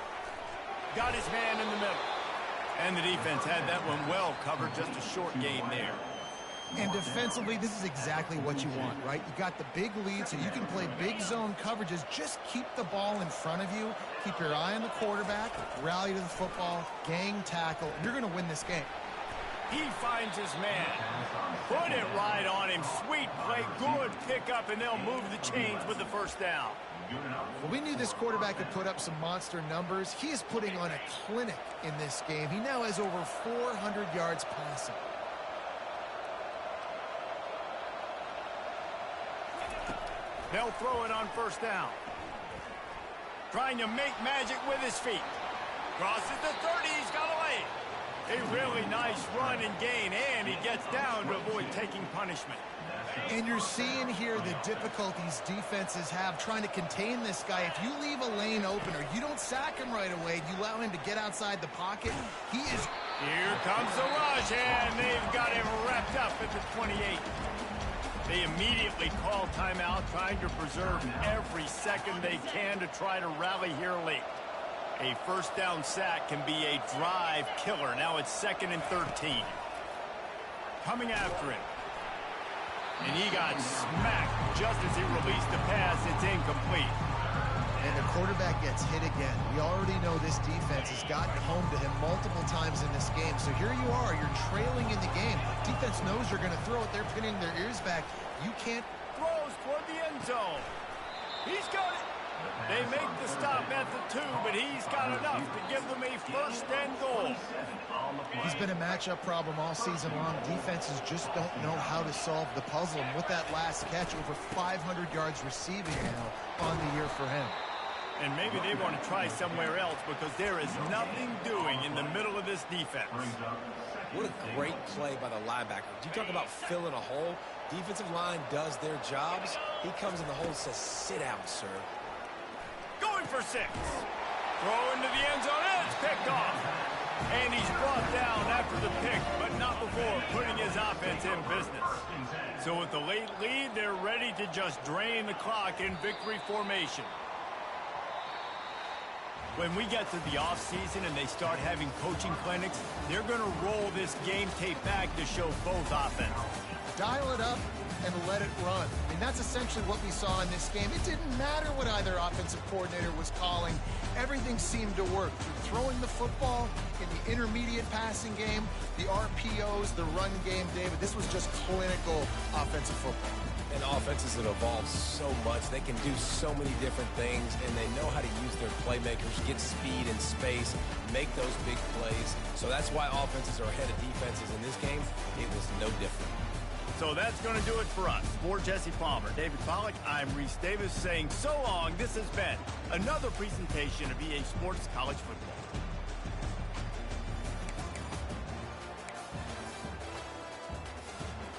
Got his man in the middle. And the defense had that one well covered, just a short gain there. And defensively, this is exactly what you want, right? You got the big lead, so you can play big zone coverages. Just keep the ball in front of you. Keep your eye on the quarterback. Rally to the football. Gang tackle. And you're going to win this game. He finds his man. Put it right on him. Sweet play. Good pickup, and they'll move the chains with the 1st down. Well, we knew this quarterback could put up some monster numbers. He is putting on a clinic in this game. He now has over 400 yards passing. They'll throw it on 1st down. Trying to make magic with his feet. Crosses the 30. He's got away. A really nice run and gain, and he gets down to avoid taking punishment. And you're seeing here the difficulties defenses have trying to contain this guy. If you leave a lane open or you don't sack him right away, you allow him to get outside the pocket, he is... Here comes the rush, and they've got him wrapped up at the 28. They immediately call timeout, trying to preserve every second they can to try to rally here late. A first down sack can be a drive killer. Now it's 2nd and 13. Coming after him. And he got smacked just as he released the pass. It's incomplete. And the quarterback gets hit again. We already know this defense has gotten home to him multiple times in this game. So here you are. You're trailing in the game. Defense knows you're going to throw it. They're pinning their ears back. You can't... Throws toward the end zone. He's got it. They make the stop at the 2, but he's got enough to give them a first and goal. He's been a matchup problem all season long. Defenses just don't know how to solve the puzzle. And with that last catch, over 500 yards receiving now on the year for him. And maybe they want to try somewhere else because there is nothing doing in the middle of this defense. What a great play by the linebacker. You talk about filling a hole. Defensive line does their jobs. He comes in the hole and says, sit down, sir. Going for 6. Throw into the end zone. And it's picked off. And he's brought down after the pick, but not before putting his offense in business. So with the late lead, they're ready to just drain the clock in victory formation. When we get to the offseason and they start having coaching clinics, they're going to roll this game tape back to show both offenses. Dial it up and let it run. I mean, that's essentially what we saw in this game. It didn't matter what either offensive coordinator was calling. Everything seemed to work. Through throwing the football in the intermediate passing game, the RPOs, the run game, David, this was just clinical offensive football. And offenses that evolve so much, they can do so many different things, and they know how to use their playmakers, get speed and space, make those big plays. So that's why offenses are ahead of defenses in this game. It was no different. So that's going to do it for us. For Jesse Palmer, David Pollack, I'm Reese Davis saying so long. This has been another presentation of EA Sports College Football.